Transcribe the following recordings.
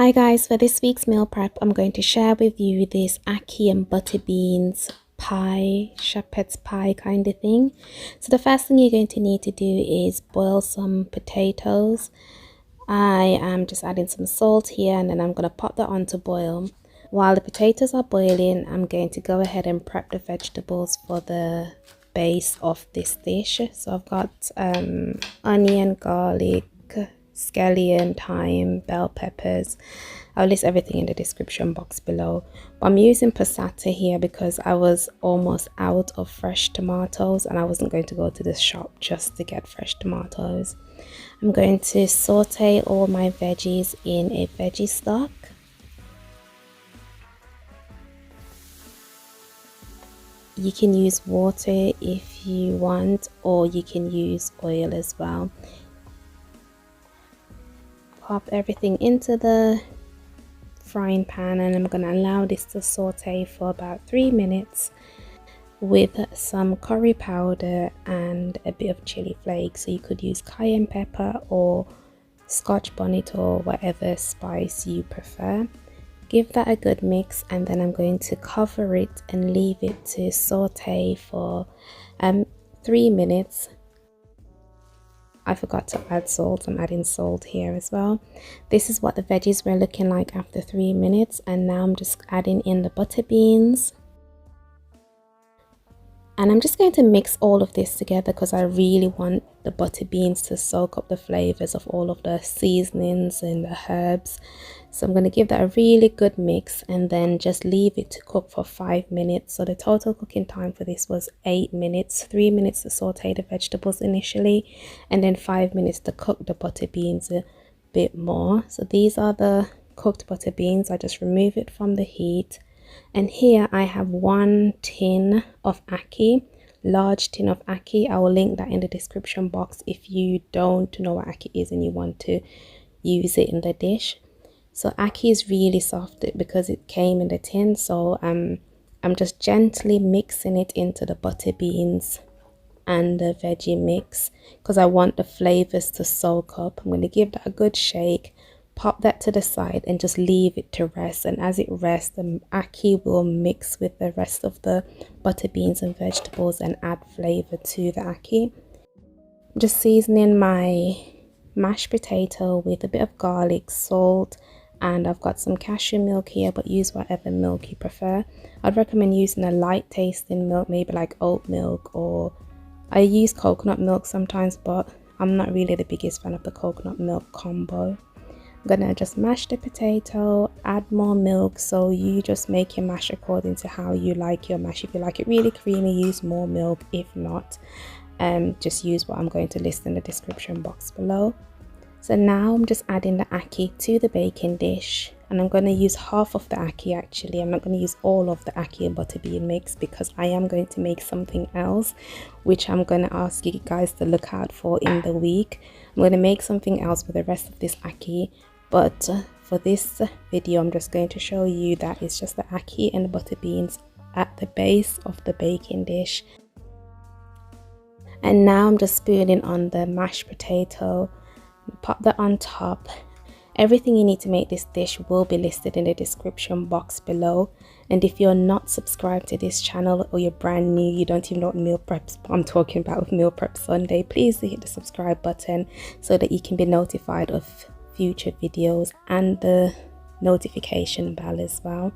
Hi guys, for this week's meal prep, I'm going to share with you this ackee and butter beans pie, shepherd's pie kind of thing. So the first thing you're going to need to do is boil some potatoes. I am just adding some salt here and then I'm going to pop that on to boil. While the potatoes are boiling, I'm going to go ahead and prep the vegetables for the base of this dish. So I've got onion, garlic, scallion, thyme, bell peppers. I'll list everything in the description box below. But I'm using passata here because I was almost out of fresh tomatoes and I wasn't going to go to the shop just to get fresh tomatoes. I'm going to saute all my veggies in a veggie stock. You can use water if you want, or you can use oil as well. Pop everything into the frying pan and I'm going to allow this to saute for about 3 minutes with some curry powder and a bit of chili flakes. So you could use cayenne pepper or scotch bonnet or whatever spice you prefer. Give that a good mix and then I'm going to cover it and leave it to saute for 3 minutes. I forgot to add salt. I'm adding salt here as well. This is what the veggies were looking like after 3 minutes, and now I'm just adding in the butter beans. And I'm just going to mix all of this together because I really want the butter beans to soak up the flavors of all of the seasonings and the herbs. So I'm going to give that a really good mix and then just leave it to cook for 5 minutes. So the total cooking time for this was 8 minutes, 3 minutes to saute the vegetables initially, and then 5 minutes to cook the butter beans a bit more. So these are the cooked butter beans. I just remove it from the heat. And here I have 1 tin of ackee, large tin of ackee. I will link that in the description box if you don't know what ackee is and you want to use it in the dish. So ackee is really soft because it came in the tin, so I'm just gently mixing it into the butter beans and the veggie mix because I want the flavors to soak up. I'm going to give that a good shake, pop that to the side and just leave it to rest, and as it rests the ackee will mix with the rest of the butter beans and vegetables and add flavor to the ackee. I'm just seasoning my mashed potato with a bit of garlic, salt, and I've got some cashew milk here, but use whatever milk you prefer. I'd recommend using a light tasting milk, maybe like oat milk, or I use coconut milk sometimes, but I'm not really the biggest fan of the coconut milk combo. I'm gonna just mash the potato, add more milk, so you just make your mash according to how you like your mash. If you like it really creamy, use more milk. If not, just use what I'm going to list in the description box below. So now I'm just adding the ackee to the baking dish, and I'm going to use half of the ackee actually. I'm not going to use all of the ackee and butter bean mix because I am going to make something else, which I'm going to ask you guys to look out for in the week. I'm going to make something else with the rest of this ackee, but for this video I'm just going to show you that it's just the ackee and the butter beans at the base of the baking dish. And now I'm just spooning on the mashed potato. Pop that on top. Everything you need to make this dish will be listed in the description box below. And if you're not subscribed to this channel or you're brand new, you don't even know what meal preps I'm talking about with Meal Prep Sunday, please hit the subscribe button so that you can be notified of future videos and the notification bell as well.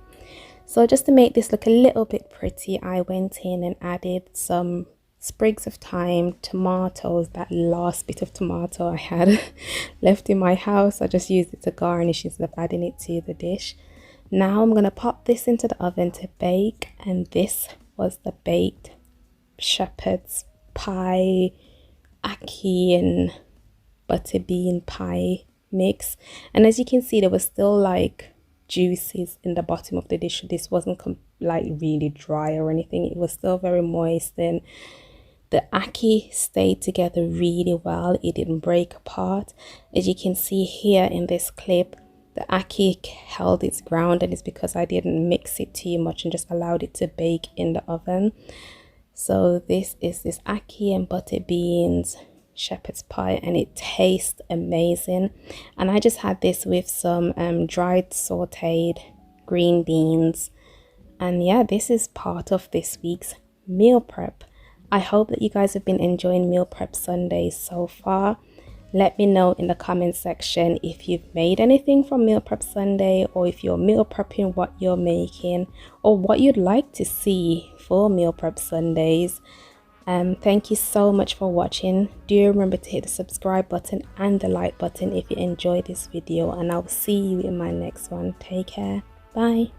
So just to make this look a little bit pretty, I went in and added some sprigs of thyme, tomatoes, that last bit of tomato I had left in my house. I just used it to garnish instead of adding it to the dish. Now I'm going to pop this into the oven to bake, and this was the baked shepherd's pie ackee and butter bean pie mix. And as you can see, there was still like juices in the bottom of the dish. This wasn't like really dry or anything. It was still very moist, and the ackee stayed together really well. It didn't break apart. As you can see here in this clip, the ackee held its ground, and it's because I didn't mix it too much and just allowed it to bake in the oven. So this is this ackee and butter beans shepherd's pie, and it tastes amazing. And I just had this with some dried sautéed green beans. And yeah, this is part of this week's meal prep. I hope that you guys have been enjoying meal prep Sundays so far. Let me know in the comment section if you've made anything from meal prep Sunday, or if you're meal prepping, what you're making, or what you'd like to see for meal prep Sundays. Thank you so much for watching. Do remember to hit the subscribe button and the like button if you enjoyed this video, and I'll see you in my next one. Take care. Bye.